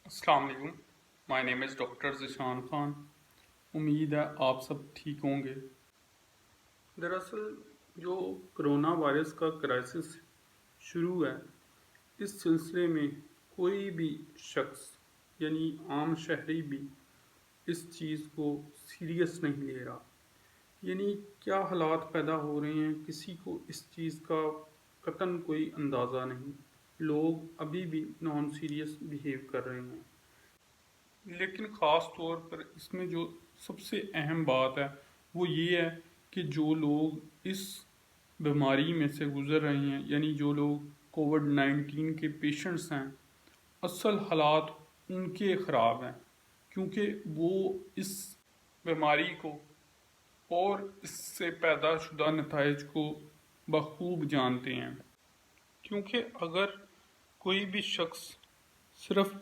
السلام علیکم. مائی نیم is doctor Zeeshan Khan. امید ہے آپ سب ٹھیک ہوں گے. دراصل جو کرونا وائرس کا کرائسس شروع ہے، اس سلسلے میں کوئی بھی شخص یعنی عام شہری بھی اس چیز کو سیریس نہیں لے رہا. یعنی کیا حالات پیدا ہو رہے ہیں کسی کو اس چیز کا قطعاً کوئی اندازہ نہیں. لوگ ابھی بھی نان سیریس بیہیو کر رہے ہیں. لیکن خاص طور پر اس میں جو سب سے اہم بات ہے وہ یہ ہے کہ جو لوگ اس بیماری میں سے گزر رہے ہیں، یعنی جو لوگ کووڈ-19 کے پیشنٹس ہیں، اصل حالات ان کے خراب ہیں، کیونکہ وہ اس بیماری کو اور اس سے پیدا شدہ نتائج کو بخوب جانتے ہیں. کیونکہ اگر کوئی بھی شخص صرف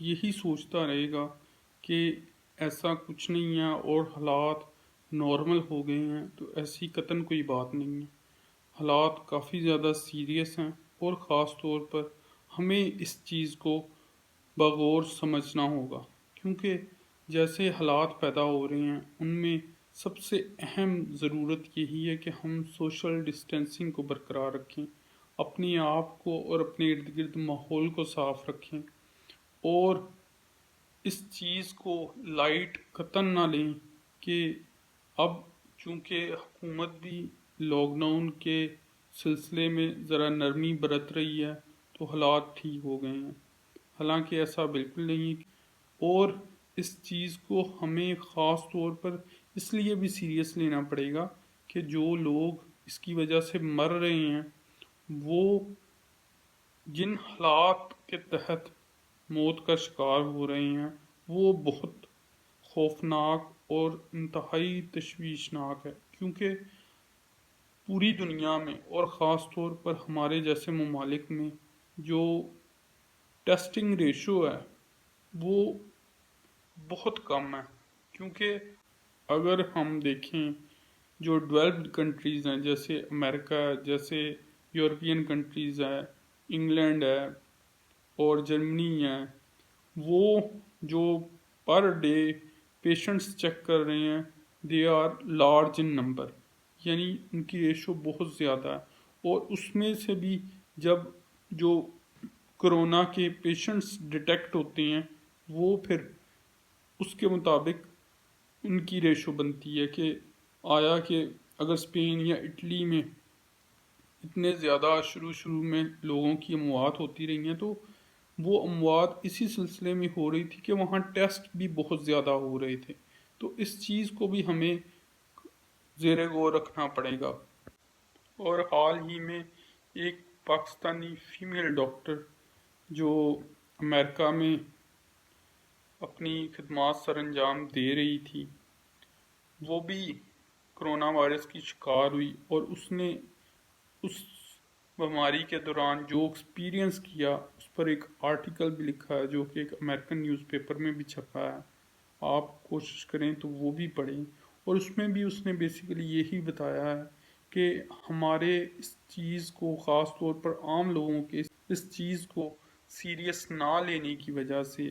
یہی سوچتا رہے گا کہ ایسا کچھ نہیں ہے اور حالات نارمل ہو گئے ہیں، تو ایسی قطعاً کوئی بات نہیں ہے. حالات کافی زیادہ سیریس ہیں اور خاص طور پر ہمیں اس چیز کو بغور سمجھنا ہوگا، کیونکہ جیسے حالات پیدا ہو رہے ہیں ان میں سب سے اہم ضرورت یہی ہے کہ ہم سوشل ڈسٹینسنگ کو برقرار رکھیں، اپنے آپ کو اور اپنے ارد گرد ماحول کو صاف رکھیں، اور اس چیز کو لائٹ قطعاً نہ لیں کہ اب چونکہ حکومت بھی لاک ڈاؤن کے سلسلے میں ذرا نرمی برت رہی ہے تو حالات ٹھیک ہو گئے ہیں. حالانکہ ایسا بالکل نہیں ہے، اور اس چیز کو ہمیں خاص طور پر اس لیے بھی سیریس لینا پڑے گا کہ جو لوگ اس کی وجہ سے مر رہے ہیں وہ جن حالات کے تحت موت کا شکار ہو رہے ہیں وہ بہت خوفناک اور انتہائی تشویشناک ہے. کیونکہ پوری دنیا میں اور خاص طور پر ہمارے جیسے ممالک میں جو ٹیسٹنگ ریشو ہے وہ بہت کم ہے. کیونکہ اگر ہم دیکھیں جو ڈیولپڈ کنٹریز ہیں جیسے امریکہ، جیسے یورپین کنٹریز ہے، انگلینڈ ہے اور جرمنی ہے، وہ جو پر ڈے پیشنٹس چیک کر رہے ہیں they are large in number, یعنی ان کی ریشو بہت زیادہ ہے. اور اس میں سے بھی جب جو کرونا کے پیشنٹس ڈیٹیکٹ ہوتے ہیں وہ پھر اس کے مطابق ان کی ریشو بنتی ہے کہ آیا کہ اگر اسپین یا اٹلی میں اتنے زیادہ شروع میں لوگوں کی اموات ہوتی رہی ہیں تو وہ اموات اسی سلسلے میں ہو رہی تھی کہ وہاں ٹیسٹ بھی بہت زیادہ ہو رہے تھے. تو اس چیز کو بھی ہمیں زیر غور رکھنا پڑے گا. اور حال ہی میں ایک پاکستانی فیمیل ڈاکٹر جو امریکہ میں اپنی خدمات سر انجام دے رہی تھی وہ بھی کرونا وائرس کی شکار ہوئی، اور اس نے اس بیماری کے دوران جو ایکسپیرینس کیا اس پر ایک آرٹیکل بھی لکھا ہے جو کہ ایک امریکن نیوز پیپر میں بھی چھپا ہے. آپ کوشش کریں تو وہ بھی پڑھیں، اور اس میں بھی اس نے بیسیکلی یہی بتایا ہے کہ ہمارے اس چیز کو خاص طور پر عام لوگوں کے اس چیز کو سیریس نہ لینے کی وجہ سے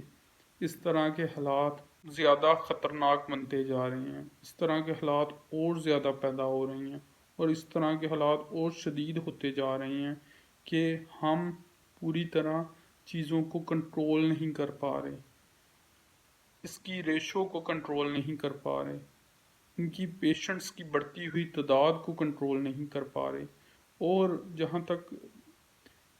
اس طرح کے حالات زیادہ خطرناک بنتے جا رہے ہیں، اس طرح کے حالات اور زیادہ پیدا ہو رہے ہیں، اور اس طرح کے حالات اور شدید ہوتے جا رہے ہیں کہ ہم پوری طرح چیزوں کو کنٹرول نہیں کر پا رہے، اس کی ریشو کو کنٹرول نہیں کر پا رہے، ان کی پیشنٹس کی بڑھتی ہوئی تعداد کو کنٹرول نہیں کر پا رہے. اور جہاں تک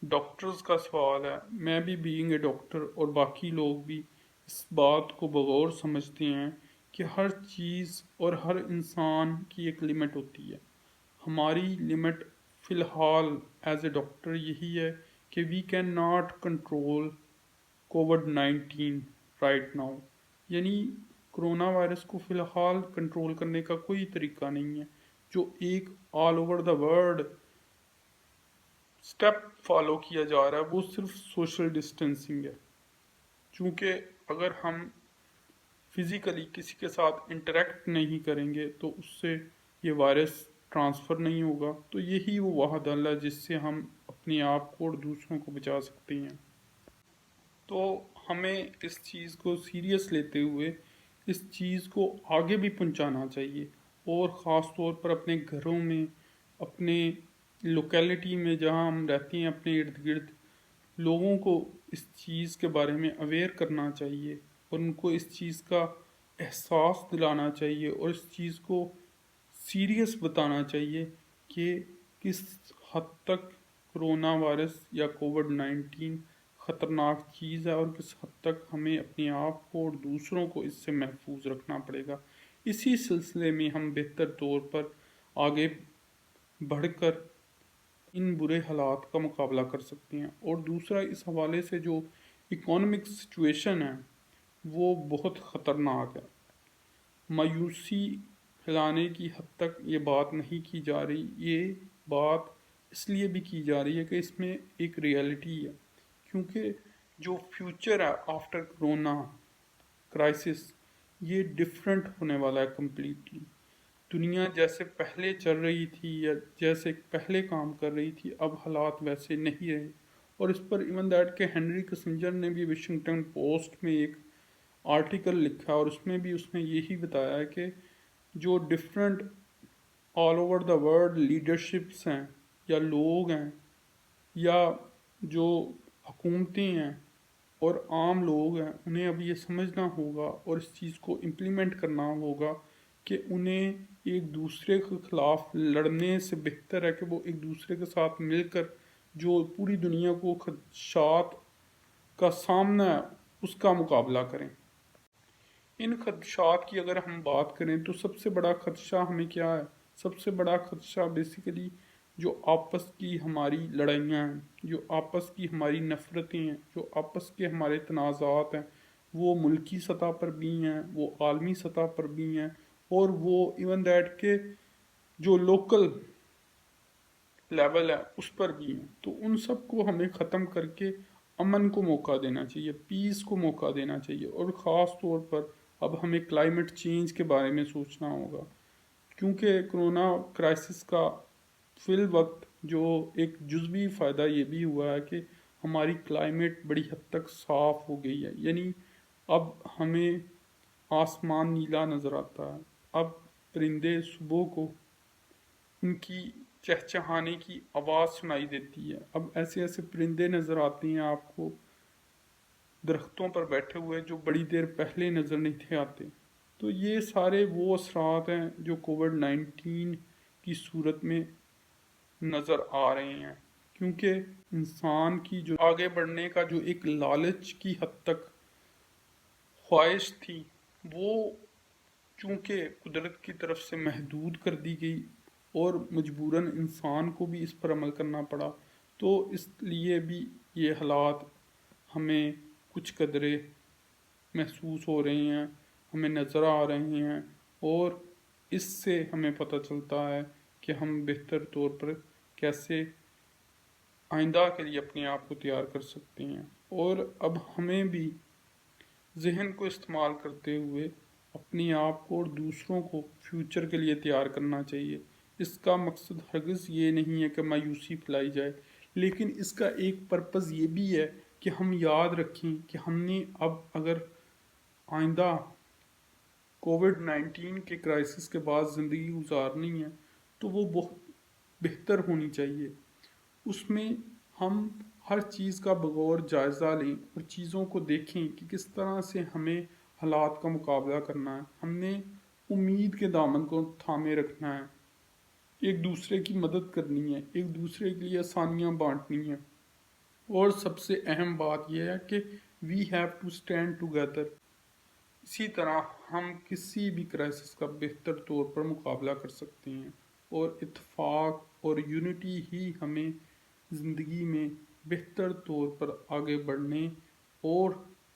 ڈاکٹرز کا سوال ہے، میں بھی بینگ اے ڈاکٹر اور باقی لوگ بھی اس بات کو بغور سمجھتے ہیں کہ ہر چیز اور ہر انسان کی ایک لمٹ ہوتی ہے. ہماری لمٹ فی الحال ایز اے ڈاکٹر یہی ہے کہ وی کین ناٹ کنٹرول کووڈ-19 رائٹ ناؤ، یعنی کرونا وائرس کو فی الحال کنٹرول کرنے کا کوئی طریقہ نہیں ہے. جو ایک all over the world step follow کیا جا رہا ہے وہ صرف سوشل ڈسٹینسنگ ہے. چونکہ اگر ہم فزیکلی کسی کے ساتھ انٹریکٹ نہیں کریں گے تو اس سے یہ وائرس ٹرانسفر نہیں ہوگا. تو یہی وہ واحد حل ہے جس سے ہم اپنے آپ کو اور دوسروں کو بچا سکتے ہیں. تو ہمیں اس چیز کو سیریس لیتے ہوئے اس چیز کو آگے بھی پہنچانا چاہیے، اور خاص طور پر اپنے گھروں میں، اپنے لوکیلٹی میں جہاں ہم رہتے ہیں، اپنے ارد گرد لوگوں کو اس چیز کے بارے میں اویئر کرنا چاہیے، اور ان کو اس چیز کا احساس دلانا چاہیے، اور اس چیز کو سیریس بتانا چاہیے کہ کس حد تک کرونا وائرس یا کووڈ-19 خطرناک چیز ہے، اور کس حد تک ہمیں اپنے آپ کو اور دوسروں کو اس سے محفوظ رکھنا پڑے گا۔ اسی سلسلے میں ہم بہتر طور پر آگے بڑھ کر ان برے حالات کا مقابلہ کر سکتے ہیں۔ اور دوسرا، اس حوالے سے جو اکانومک سچویشن ہے وہ بہت خطرناک ہے۔ مایوسی پھیلانے کی حد تک یہ بات نہیں کی جا رہی، یہ بات اس لیے بھی کی جا رہی ہے کہ اس میں ایک ریئلٹی ہے، کیونکہ جو فیوچر ہے آفٹر کرونا کرائسس، یہ ڈفرینٹ ہونے والا ہے کمپلیٹلی۔ دنیا جیسے پہلے چل رہی تھی یا جیسے پہلے کام کر رہی تھی، اب حالات ویسے نہیں رہے۔ اور اس پر ایون دیٹ کہ ہنری کسنجر نے بھی واشنگٹن پوسٹ میں ایک آرٹیکل لکھا، اور اس میں بھی اس نے یہی بتایا ہے کہ جو different all over the world leaderships ہیں یا لوگ ہیں یا جو حکومتیں ہیں اور عام لوگ ہیں، انہیں اب یہ سمجھنا ہوگا اور اس چیز کو امپلیمنٹ کرنا ہوگا کہ انہیں ایک دوسرے کے خلاف لڑنے سے بہتر ہے کہ وہ ایک دوسرے کے ساتھ مل کر جو پوری دنیا کو خدشات کا سامنا ہے اس کا مقابلہ کریں۔ ان خدشات کی اگر ہم بات کریں تو سب سے بڑا خدشہ ہمیں کیا ہے؟ سب سے بڑا خدشہ بیسیکلی جو آپس کی ہماری لڑائیاں ہیں، جو آپس کی ہماری نفرتیں ہیں، جو آپس کے ہمارے تنازعات ہیں، وہ ملکی سطح پر بھی ہیں، وہ عالمی سطح پر بھی ہیں، اور وہ ایون دیٹ کہ جو لوکل لیول ہے اس پر بھی ہیں۔ تو ان سب کو ہمیں ختم کر کے امن کو موقع دینا چاہیے، پیس کو موقع دینا چاہیے، اور خاص طور پر اب ہمیں کلائمیٹ چینج کے بارے میں سوچنا ہوگا، کیونکہ کرونا کرائسس کا فی الوقت جو ایک جزوی فائدہ یہ بھی ہوا ہے کہ ہماری کلائمیٹ بڑی حد تک صاف ہو گئی ہے، یعنی اب ہمیں آسمان نیلا نظر آتا ہے، اب پرندے صبح کو ان کی چہچہانے کی آواز سنائی دیتی ہے، اب ایسے ایسے پرندے نظر آتے ہیں آپ کو درختوں پر بیٹھے ہوئے جو بڑی دیر پہلے نظر نہیں تھے آتے۔ تو یہ سارے وہ اثرات ہیں جو کووڈ-19 کی صورت میں نظر آ رہے ہیں، کیونکہ انسان کی جو آگے بڑھنے کا جو ایک لالچ کی حد تک خواہش تھی، وہ چونکہ قدرت کی طرف سے محدود کر دی گئی اور مجبوراً انسان کو بھی اس پر عمل کرنا پڑا، تو اس لیے بھی یہ حالات ہمیں کچھ قدرے محسوس ہو رہے ہیں، ہمیں نظر آ رہے ہیں، اور اس سے ہمیں پتہ چلتا ہے کہ ہم بہتر طور پر کیسے آئندہ کے لیے اپنے آپ کو تیار کر سکتے ہیں۔ اور اب ہمیں بھی ذہن کو استعمال کرتے ہوئے اپنے آپ کو اور دوسروں کو فیوچر کے لیے تیار کرنا چاہیے۔ اس کا مقصد ہرگز یہ نہیں ہے کہ مایوسی پھیلائی جائے، لیکن اس کا ایک پرپز یہ بھی ہے کہ ہم یاد رکھیں کہ ہم نے اب اگر آئندہ کووڈ-19 کے کرائسس کے بعد زندگی گزارنی ہے تو وہ بہت بہتر ہونی چاہیے۔ اس میں ہم ہر چیز کا بغور جائزہ لیں اور چیزوں کو دیکھیں کہ کس طرح سے ہمیں حالات کا مقابلہ کرنا ہے۔ ہم نے امید کے دامن کو تھامے رکھنا ہے، ایک دوسرے کی مدد کرنی ہے، ایک دوسرے کے لیے آسانیاں بانٹنی ہیں، اور سب سے اہم بات یہ ہے کہ we have to stand together. اسی طرح ہم کسی بھی کرائسس کا بہتر طور پر مقابلہ کر سکتے ہیں، اور اتفاق اور یونٹی ہی ہمیں زندگی میں بہتر طور پر آگے بڑھنے اور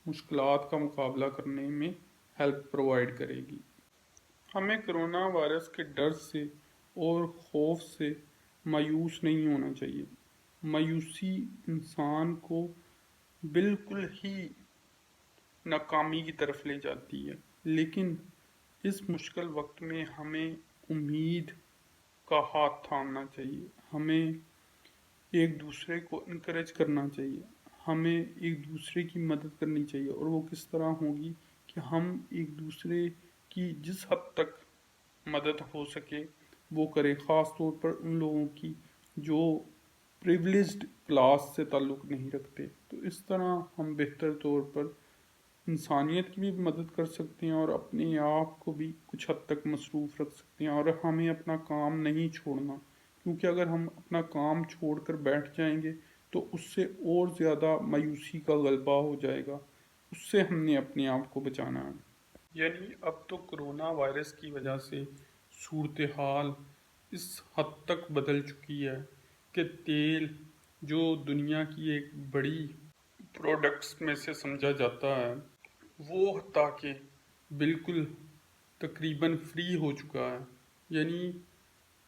مشکلات کا مقابلہ کرنے میں ہیلپ پرووائڈ کرے گی۔ ہمیں کرونا وائرس کے ڈر سے اور خوف سے مایوس نہیں ہونا چاہیے۔ مایوسی انسان کو بالکل ہی ناکامی کی طرف لے جاتی ہے، لیکن اس مشکل وقت میں ہمیں امید کا ہاتھ تھامنا چاہیے، ہمیں ایک دوسرے کو انکریج کرنا چاہیے، ہمیں ایک دوسرے کی مدد کرنی چاہیے، اور وہ کس طرح ہوگی کہ ہم ایک دوسرے کی جس حد تک مدد ہو سکے وہ کریں، خاص طور پر ان لوگوں کی جو پریولیجڈ کلاس سے تعلق نہیں رکھتے۔ تو اس طرح ہم بہتر طور پر انسانیت کی بھی مدد کر سکتے ہیں اور اپنے آپ کو بھی کچھ حد تک مصروف رکھ سکتے ہیں، اور ہمیں اپنا کام نہیں چھوڑنا، کیونکہ اگر ہم اپنا کام چھوڑ کر بیٹھ جائیں گے تو اس سے اور زیادہ مایوسی کا غلبہ ہو جائے گا۔ اس سے ہم نے اپنے آپ کو بچانا ہے۔ یعنی اب تو کرونا وائرس کی وجہ سے صورتحال اس حد تک بدل چکی ہے کہ تیل جو دنیا کی ایک بڑی پروڈکٹس میں سے سمجھا جاتا ہے وہ حتیٰ کہ بالکل تقریباً فری ہو چکا ہے۔ یعنی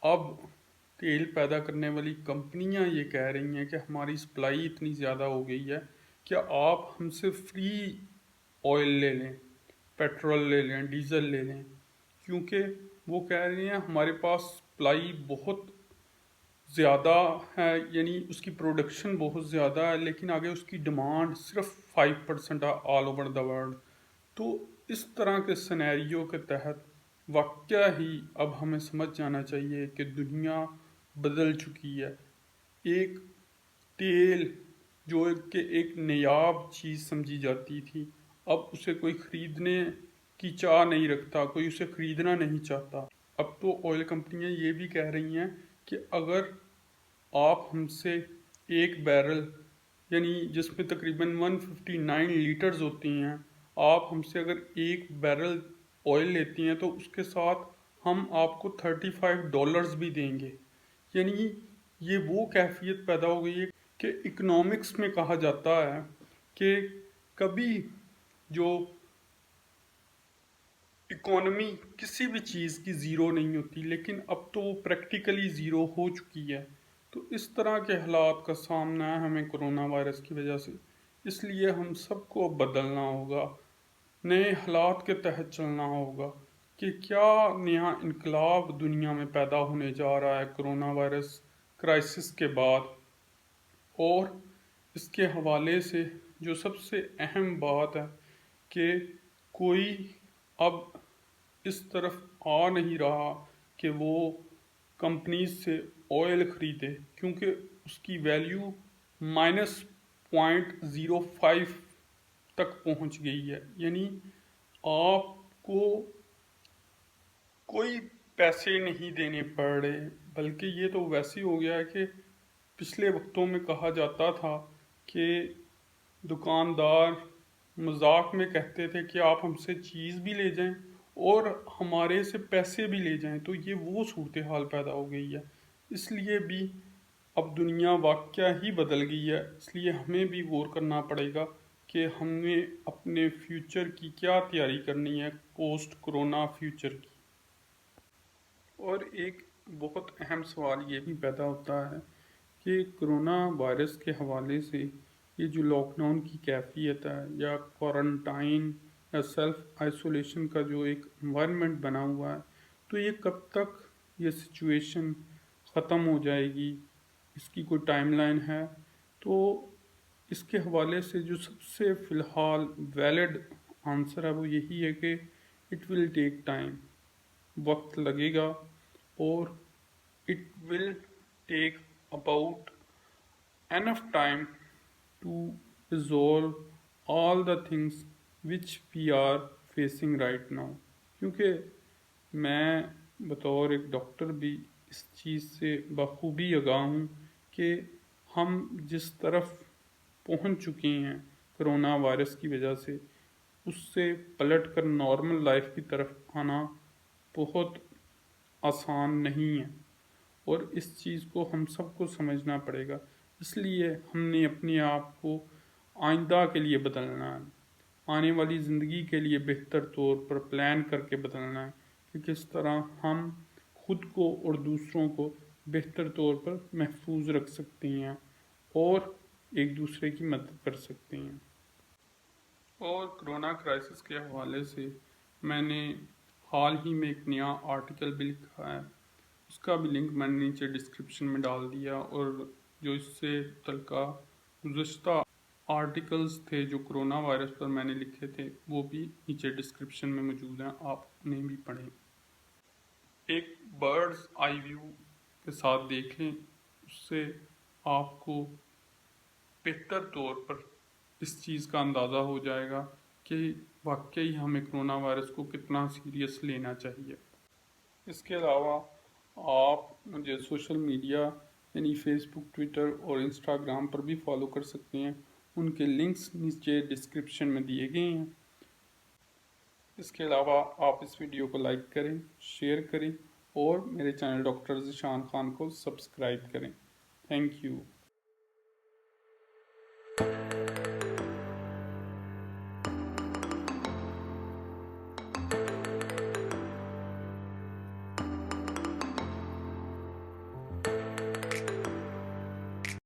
اب تیل پیدا کرنے والی کمپنیاں یہ کہہ رہی ہیں کہ ہماری سپلائی اتنی زیادہ ہو گئی ہے کہ آپ ہم سے فری آئل لے لیں، پیٹرول لے لیں، ڈیزل لے لیں، کیونکہ وہ کہہ رہی ہیں ہمارے پاس سپلائی بہت زیادہ ہے، یعنی اس کی پروڈکشن بہت زیادہ ہے لیکن آگے اس کی ڈیمانڈ صرف 5% ہے آل اوور دا ورلڈ۔ تو اس طرح کے سینیریو کے تحت واقعہ ہی اب ہمیں سمجھ جانا چاہیے کہ دنیا بدل چکی ہے۔ ایک تیل جو کہ ایک نایاب چیز سمجھی جاتی تھی، اب اسے کوئی خریدنے کی چاہ نہیں رکھتا، کوئی اسے خریدنا نہیں چاہتا۔ اب تو آئل کمپنیاں یہ بھی کہہ رہی ہیں کہ اگر آپ ہم سے ایک بیرل، یعنی جس میں تقریباً 159 لیٹرز ہوتی ہیں، آپ ہم سے اگر ایک بیرل آئل لیتی ہیں تو اس کے ساتھ ہم آپ کو $35 بھی دیں گے۔ یعنی یہ وہ کیفیت پیدا ہو گئی ہے کہ اکنامکس میں کہا جاتا ہے کہ کبھی جو اکانومی کسی بھی چیز کی زیرو نہیں ہوتی، لیکن اب تو وہ پریکٹیکلی زیرو ہو چکی ہے۔ تو اس طرح کے حالات کا سامنا ہے ہمیں کرونا وائرس کی وجہ سے، اس لیے ہم سب کو بدلنا ہوگا، نئے حالات کے تحت چلنا ہوگا کہ کیا نیا انقلاب دنیا میں پیدا ہونے جا رہا ہے کرونا وائرس کرائسس کے بعد۔ اور اس کے حوالے سے جو سب سے اہم بات ہے کہ کوئی اب اس طرف آ نہیں رہا کہ وہ کمپنیز سے آئل خریدے، کیونکہ اس کی ویلیو -0.05 تک پہنچ گئی ہے۔ یعنی آپ کو کوئی پیسے نہیں دینے پڑ رہے، بلکہ یہ تو ویسے ہو گیا ہے کہ پچھلے وقتوں میں کہا جاتا تھا کہ دکاندار مذاق میں کہتے تھے کہ آپ ہم سے چیز بھی لے جائیں اور ہمارے سے پیسے بھی لے جائیں، تو یہ وہ صورتحال پیدا ہو گئی ہے۔ اس لیے بھی اب دنیا واقعہ ہی بدل گئی ہے، اس لیے ہمیں بھی غور کرنا پڑے گا کہ ہمیں اپنے فیوچر کی کیا تیاری کرنی ہے، پوسٹ کرونا فیوچر کی۔ اور ایک بہت اہم سوال یہ بھی پیدا ہوتا ہے کہ کرونا وائرس کے حوالے سے یہ جو لاک ڈاؤن کی کیفیت ہے یا کوارنٹائن یا سیلف آئسولیشن کا جو ایک انوائرمنٹ بنا ہوا ہے، تو یہ کب تک یہ سچویشن ختم ہو جائے گی، اس کی کوئی ٹائم لائن ہے؟ تو اس کے حوالے سے جو سب سے فی الحال ویلڈ آنسر ہے وہ یہی ہے کہ اٹ ول ٹیک ٹائم، وقت لگے گا، اور it will take about enough time to resolve all the things which we are facing right now۔ کیونکہ میں بطور ایک ڈاکٹر بھی اس چیز سے بخوبی آگاہ ہوں کہ ہم جس طرف پہنچ چکے ہیں کرونا وائرس کی وجہ سے، اس سے پلٹ کر نارمل لائف کی طرف آنا بہت آسان نہیں ہے، اور اس چیز کو ہم سب کو سمجھنا پڑے گا۔ اس لیے ہم نے اپنے آپ کو آئندہ کے لیے بدلنا ہے، آنے والی زندگی کے لیے بہتر طور پر پلان کر کے بدلنا ہے کہ کس طرح ہم خود کو اور دوسروں کو بہتر طور پر محفوظ رکھ سکتے ہیں اور ایک دوسرے کی مدد کر سکتے ہیں۔ اور کرونا کرائسس کے حوالے سے میں نے حال ہی میں ایک نیا آرٹیکل بھی لکھا ہے، اس کا بھی لنک میں نے نیچے ڈسکرپشن میں ڈال دیا، اور جو اس سے متعلقہ گزشتہ آرٹیکلز تھے جو کرونا وائرس پر میں نے لکھے تھے وہ بھی نیچے ڈسکرپشن میں موجود ہیں، آپ انہیں بھی پڑھیں۔ ایک برڈز آئی ویو کے ساتھ دیکھ لیں، اس سے آپ کو بہتر طور پر اس چیز کا اندازہ ہو جائے گا کہ واقعی ہمیں کرونا وائرس کو کتنا سیریس لینا چاہیے۔ اس کے علاوہ آپ مجھے سوشل میڈیا یعنی فیس بک، ٹویٹر اور انسٹاگرام پر بھی فالو کر سکتے ہیں، ان کے لنکس نیچے ڈسکرپشن میں دیے گئے ہیں۔ اس کے علاوہ آپ اس ویڈیو کو لائک کریں، شیئر کریں اور میرے چینل ڈاکٹر ذیشان خان کو سبسکرائب کریں۔ Thank you.